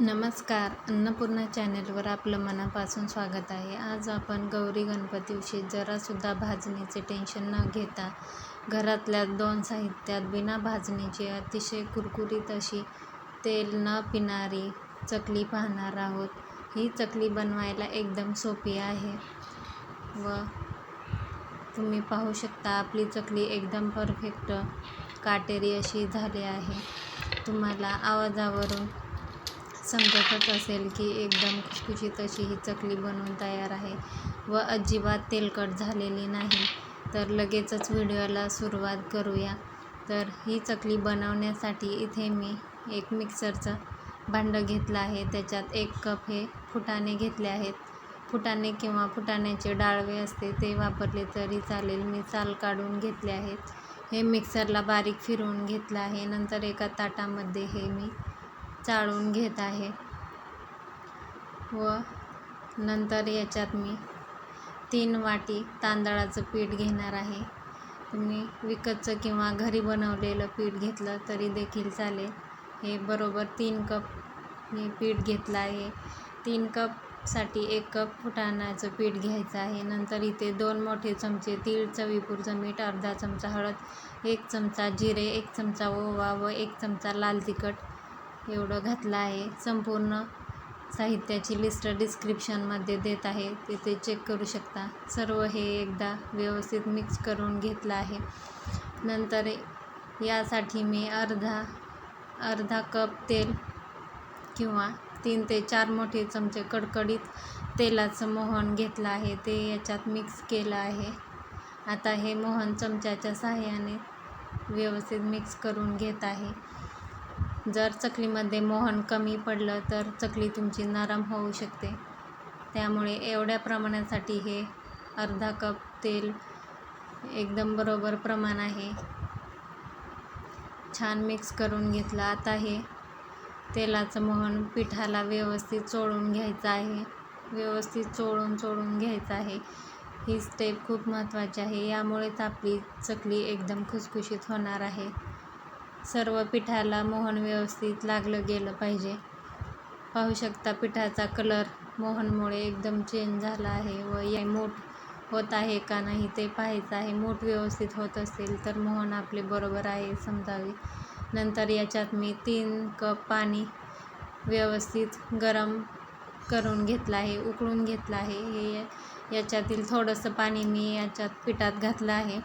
नमस्कार. अन्नपूर्णा चॅनेलवर आपलं मनापासून स्वागत आहे. आज आपण गौरी गणपतीविषयी जरासुद्धा भाजणीचे टेन्शन न घेता घरातल्या 2 साहित्यात बिना भाजणीची अतिशय कुरकुरीत अशी तेल न पिणारी चकली पाहणार आहोत. ही चकली बनवायला एकदम सोपी आहे व तुम्ही पाहू शकता आपली चकली एकदम परफेक्ट काटेरी अशी झाली आहे. तुम्हाला आवाजावरून समजतच असेल की एकदम खुसखुशीत अशी ही चकली बनवून तयार आहे व अजिबात तेलकट झालेली नाही. तर लगेचच व्हिडिओला सुरुवात करूया. तर ही चकली बनवण्यासाठी इथे मी एक मिक्सरचं भांडं घेतलं आहे. त्याच्यात 1 कप हे फुटाणे घेतले आहेत. फुटाणे किंवा फुटाण्याचे डाळवे असते ते वापरले तरी चालेल. मी साल काढून घेतले आहेत. हे मिक्सरला बारीक फिरवून घेतलं आहे. नंतर एका ताटामध्ये हे मी चाळून घेत आहे व नंतर याच्यात मी 3 वाटी तांदळाचं पीठ घेणार आहे. तुम्ही विकतचं किंवा घरी बनवलेलं पीठ घेतलं तरी देखील चालेल. हे बरोबर 3 कप मी पीठ घेतलं आहे. 3 कपसाठी 1 कप फुटाण्याचं पीठ घ्यायचं आहे. नंतर इथे 2 मोठे चमचे तीळ, चवीपुरतं मीठ, अर्धा चमचा हळद, 1 चमचा जिरे, 1 चमचा ओवा व 1 चमचा लाल तिखट एवढं घातलं आहे. संपूर्ण साहित्याची लिस्ट डिस्क्रिप्शनमध्ये देत आहे, तिथे चेक करू शकता. सर्व हे एकदा व्यवस्थित मिक्स करून घेतलं आहे. नंतर यासाठी मी अर्धा कप तेल किंवा 3 ते 4 मोठे चमचे कडकडीत तेलाचं मोहन घेतलं आहे. ते याच्यात मिक्स केलं आहे. आता हे मोहन चमच्याच्या सहाय्याने व्यवस्थित मिक्स करून घेत आहे. जर चकलीमध्ये मोहन कमी पडलं तर चकली तुमची नरम होऊ शकते. त्यामुळे एवढ्या प्रमाणासाठी हे अर्धा कप तेल एकदम बरोबर प्रमाण आहे. छान मिक्स करून घेतलं. आता हे तेलाचं मोहन पिठाला व्यवस्थित चोळून घ्यायचं आहे. व्यवस्थित चोळून घ्यायचं आहे. ही स्टेप खूप महत्त्वाची आहे. यामुळेच आपली चकली एकदम खुसखुशीत होणार आहे. सर्व पिठाला मोहन व्यवस्थित लागलं गेलं पाहिजे. पाहू शकता पिठाचा कलर मोहनमुळे एकदम चेंज झाला आहे व या मूठ होत आहे का नाही ते पाहायचं आहे. मूठ व्यवस्थित होत असेल तर मोहन आपले बरोबर आहे समजावे. नंतर याच्यात मी 3 कप पाणी व्यवस्थित गरम करून घेतलं आहे, उकळून घेतलं आहे. हे याच्यातील थोडंसं पाणी मी याच्यात पिठात घातलं आहे.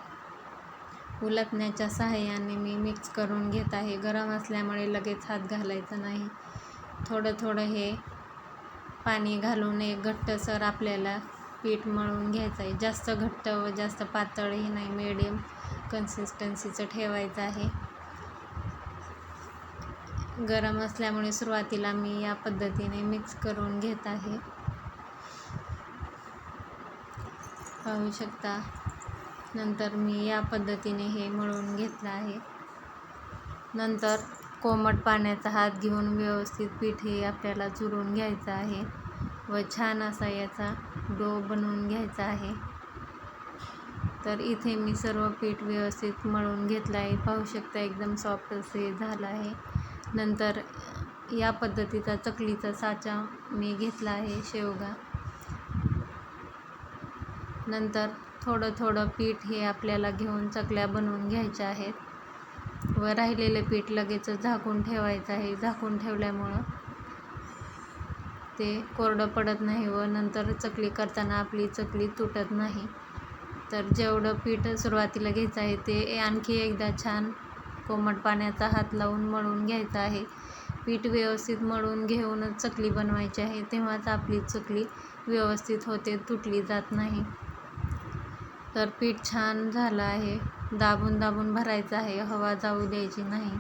उलटण्याच्या सहाय्याने मी मिक्स करून घेत आहे. गरम असल्यामुळे लगेच हात घालायचा नाही. थोडं हे पाणी घालून एक घट्टसर आपल्याला पीठ मळून घ्यायचं आहे. जास्त घट्ट व जास्त पातळही नाही, मीडियम कन्सिस्टन्सीचं ठेवायचं आहे. गरम असल्यामुळे सुरुवातीला मी या पद्धतीने मिक्स करून घेत आहे. पाहू शकता. नंतर मी या पद्धतीने हे मळून घेतलं आहे. नंतर कोमट पाण्याचा हात घेऊन व्यवस्थित पीठ हे आपल्याला चुरून घ्यायचं आहे व छान असा याचा डो बनवून घ्यायचा आहे. तर इथे मी सर्व पीठ व्यवस्थित मळून घेतलं आहे. पाहू शकता एकदम सॉफ्ट असे झालं आहे. नंतर या पद्धतीचा चकलीचा साचा मी घेतला आहे, शेवगा. नंतर थोडं पीठ हे आपल्याला घेऊन चकल्या बनवून घ्यायच्या आहेत व राहिलेले पीठ लगेचच झाकून ठेवायचं आहे. झाकून ठेवल्यामुळं ते कोरडं पडत नाही व नंतर चकली करताना आपली चकली तुटत नाही. तर जेवढं पीठ सुरुवातीला घ्यायचं आहे ते आणखी एकदा छान कोमट पाण्याचा हात लावून मळून घ्यायचं आहे. पीठ व्यवस्थित मळून घेऊनच चकली बनवायची आहे, तेव्हाच आपली चकली व्यवस्थित होते, तुटली जात नाही. तर पीठ छान झालं आहे. दाबून भरायचं आहे, हवा जाऊ द्यायची नाही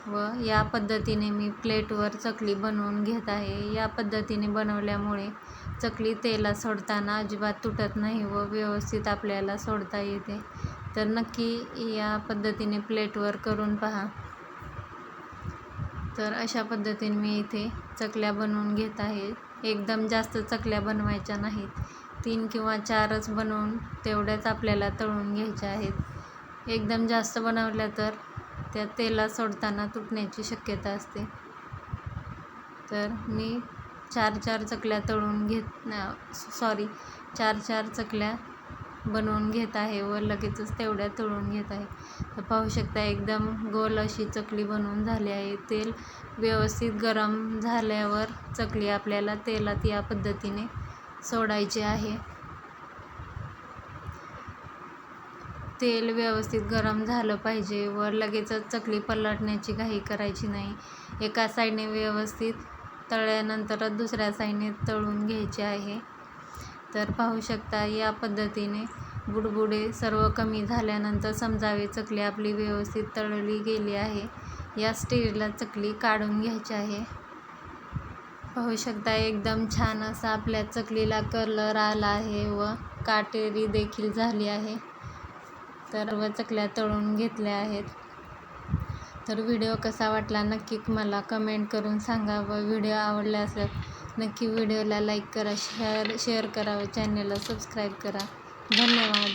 व या पद्धतीने मी प्लेटवर चकली बनवून घेत आहे. या पद्धतीने बनवल्यामुळे चकली तेलात सोडताना अजिबात तुटत नाही व व्यवस्थित आपल्याला सोडता येते. तर नक्की या पद्धतीने प्लेटवर करून पहा. तर अशा पद्धतीने मी इथे चकल्या बनवून घेत आहे. एकदम जास्त चकल्या बनवायच्या नाहीत. 3 किंवा 4च बनवून तेवढ्याच आपल्याला तळून घ्यायच्या आहेत. एकदम जास्त बनवल्या तर त्या तेलात सोडताना तुटण्याची शक्यता असते. तर मी 4 चकल्या तळून चार चकल्या बनवून घेत आहे व लगेचच तेवढ्या तळून घेत आहे. तर पाहू शकता एकदम गोल अशी चकली बनवून झाली आहे. तेल व्यवस्थित गरम झाल्यावर चकली आपल्याला तेलात या पद्धतीने सोडायची आहे. तेल व्यवस्थित गरम झालं पाहिजे व लगेचच चकली पलटण्याची घाई करायची नाही. एका साईडने व्यवस्थित तळल्यानंतरच दुसऱ्या साईडने तळून घ्यायचे आहे. तर पाहू शकता या पद्धतीने बुडबुडे सर्व कमी झाल्यानंतर समजावे चकली आपली व्यवस्थित तळली गेली आहे. या स्टेजला चकली काढून घ्यायची आहे. पाहू शकता एकदम छान असा आपल्या चकलीला कलर आला आहे व काटेरी देखील झाली आहे. तर चकल्या तळून घेतल्या आहेत. तर व्हिडिओ कसा वाटला नक्की मला कमेंट करून सांगा व व्हिडिओ आवडला असल्यास नक्की व्हिडिओला लाईक करा, शेअर करा व चॅनलला सबस्क्राईब करा. धन्यवाद.